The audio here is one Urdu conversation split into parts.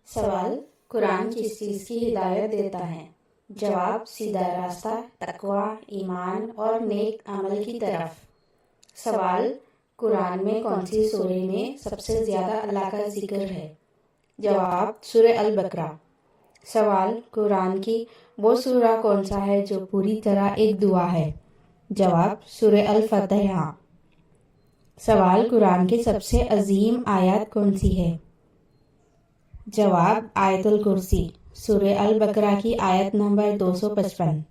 سوال: قرآن کس چیز کی ہدایت دیتا ہے؟ جواب: سیدھا راستہ، تقوی، ایمان اور نیک عمل کی طرف۔ سوال: قرآن میں کون سی سورہ میں سب سے زیادہ اللہ کا ذکر ہے؟ جواب: سورہ البقرہ۔ سوال: قرآن کی وہ سورہ کون سا ہے جو پوری طرح ایک دعا ہے؟ جواب: سورہ الفاتحہ۔ سوال: قرآن کی سب سے عظیم آیت کون سی ہے؟ جواب: آیت الکرسی، سورہ البقرہ کی آیت نمبر 255۔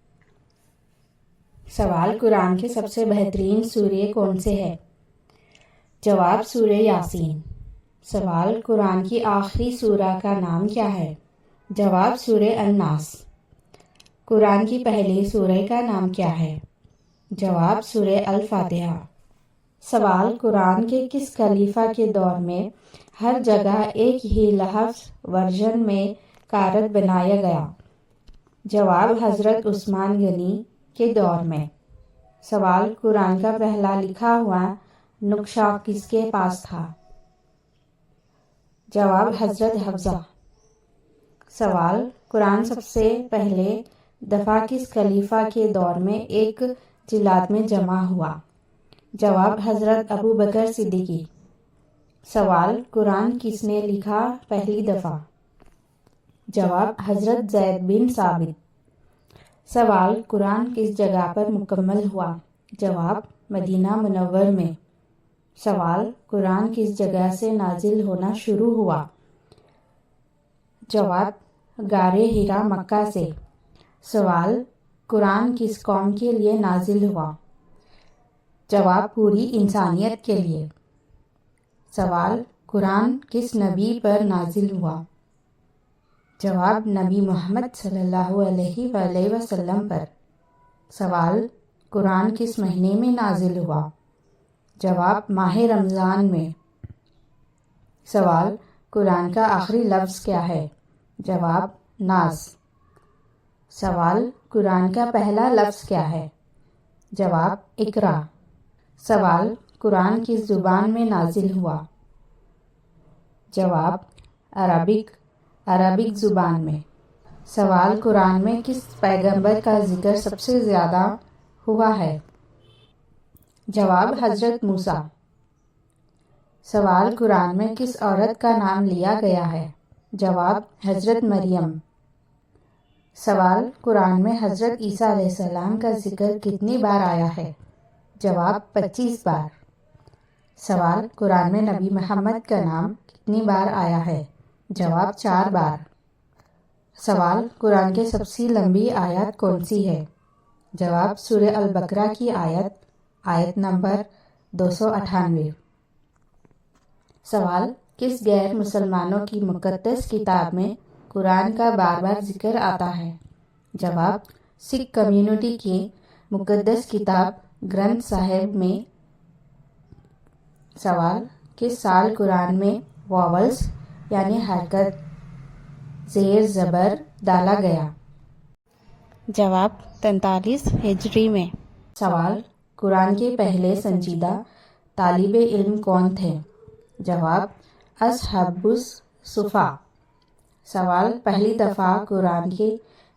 سوال: قرآن کے سب سے بہترین سورے کون سے ہے؟ جواب: سورہ یاسین۔ سوال: قرآن کی آخری سورہ کا نام کیا ہے؟ جواب: سورہ الناس۔ قرآن کی پہلی سورہ کا نام کیا ہے؟ جواب: سورہ الفاتحہ۔ سوال: قرآن کے کس خلیفہ کے دور میں ہر جگہ ایک ہی لفظ ورژن میں کارت بنایا گیا؟ جواب: حضرت عثمان غنی کے دور میں۔ سوال: قرآن کا پہلا لکھا ہوا نقشہ کس کے پاس تھا؟ جواب: حضرت حفصہ۔ سوال: قرآن سب سے پہلے دفعہ کس خلیفہ کے دور میں ایک جلد میں جمع ہوا؟ جواب: حضرت ابوبکر صدیقی۔ سوال: قرآن کس نے لکھا پہلی دفعہ؟ جواب: حضرت زید بن ثابت۔ سوال: قرآن کس جگہ پر مکمل ہوا؟ جواب: مدینہ منور میں۔ سوال: قرآن کس جگہ سے نازل ہونا شروع ہوا؟ جواب: غار حرا، مکہ سے۔ سوال: قرآن کس قوم کے لیے نازل ہوا؟ جواب: پوری انسانیت کے لیے۔ سوال: قرآن کس نبی پر نازل ہوا؟ جواب: نبی محمد صلی اللہ علیہ وآلہ وسلم پر۔ سوال: قرآن کس مہینے میں نازل ہوا؟ جواب: ماہ رمضان میں۔ سوال: قرآن کا آخری لفظ کیا ہے؟ جواب: ناس۔ سوال: قرآن کا پہلا لفظ کیا ہے؟ جواب: اقرا۔ سوال: قرآن کس زبان میں نازل ہوا؟ جواب: عربک زبان میں۔ سوال: قرآن میں کس پیغمبر کا ذکر سب سے زیادہ ہوا ہے؟ جواب: حضرت موسیٰ۔ سوال: قرآن میں کس عورت کا نام لیا گیا ہے؟ جواب: حضرت مریم۔ سوال: قرآن میں حضرت عیسیٰ علیہ السلام کا ذکر کتنی بار آیا ہے؟ جواب: 25 بار۔ سوال: قرآن میں نبی محمد کا نام کتنی بار آیا ہے؟ جواب: 4 بار۔ سوال: قرآن کی سب سے لمبی آیت کون سی ہے؟ جواب: سورہ البقرہ کی آیت نمبر 298۔ سوال: کس غیر مسلمانوں کی مقدس کتاب میں قرآن کا بار بار ذکر آتا ہے؟ جواب: سکھ کمیونٹی کی مقدس کتاب گرنتھ صاحب میں۔ سوال: کس سال قرآن میں واولز یعنی حرکت زیر زبر ڈالا گیا؟ جواب: 43 ہجری میں۔ سوال: قرآن کے پہلے سنجیدہ طالب علم کون تھے؟ جواب: اصحاب الصفا۔ سوال: پہلی دفعہ قرآن کی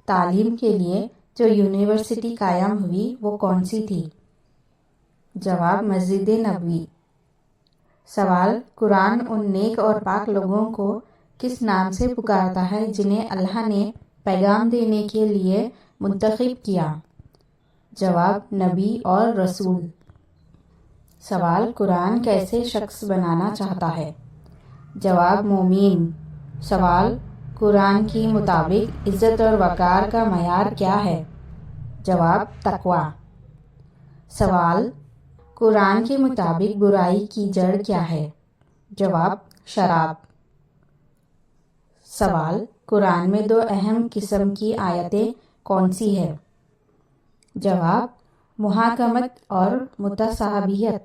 تعلیم کے لیے جو یونیورسٹی قائم ہوئی وہ کون سی تھی؟ جواب: مسجد نبوی۔ سوال: قرآن ان نیک اور پاک لوگوں کو کس نام سے پکارتا ہے جنہیں اللہ نے پیغام دینے کے لیے منتخب کیا؟ جواب: نبی اور رسول۔ سوال: قرآن کیسے شخص بنانا چاہتا ہے؟ جواب: مومن۔ سوال: قرآن کی مطابق عزت اور وقار کا معیار کیا ہے؟ جواب: تقوی۔ سوال: قرآن کے مطابق برائی کی جڑ کیا ہے؟ جواب: شراب۔ سوال: قرآن میں 2 اہم قسم کی آیتیں کون سی ہیں؟ جواب: محاکمت اور متشابہت۔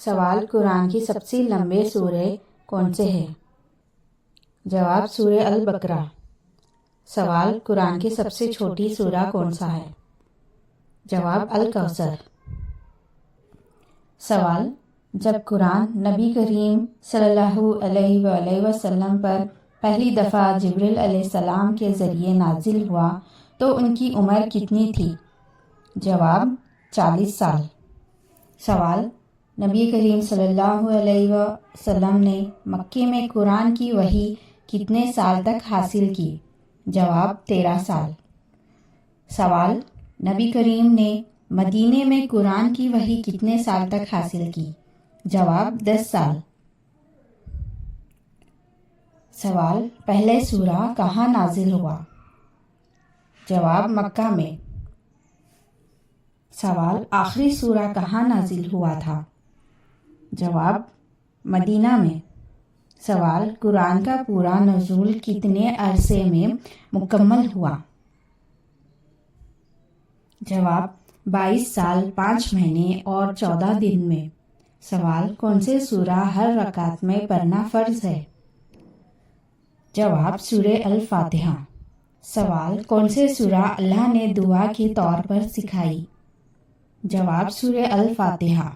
سوال: قرآن کی سب سے لمبے سورے کون سے ہیں؟ جواب: سورہ البقرہ۔ سوال: قرآن کی سب سے چھوٹی سورہ کون سا ہے؟ جواب: الکوثر۔ سوال: جب قرآن نبی کریم صلی اللہ علیہ وآلہ وسلم پر پہلی دفعہ جبریل علیہ السلام کے ذریعے نازل ہوا تو ان کی عمر کتنی تھی؟ جواب 40 سال۔ سوال: نبی کریم صلی اللہ علیہ وسلم نے مکے میں قرآن کی وحی کتنے سال تک حاصل کی؟ جواب 13 سال۔ سوال: نبی کریم نے مدینے میں قرآن کی وحی کتنے سال تک حاصل کی؟ جواب 10 سال۔ سوال: پہلے سورہ کہاں نازل ہوا؟ جواب مکہ میں۔ سوال: آخری سورہ کہاں نازل ہوا تھا؟ جواب مدینہ میں۔ سوال: قرآن کا پورا نزول کتنے عرصے میں مکمل ہوا؟ جواب 22 سال 5 مہینے اور 14 دن میں۔ سوال: کون سے سورہ ہر رکعت میں پڑھنا فرض ہے؟ جواب سورہ الفاتحہ۔ سوال: کون سے سورہ اللہ نے دعا کے طور پر سکھائی؟ جواب سورہ الفاتحہ۔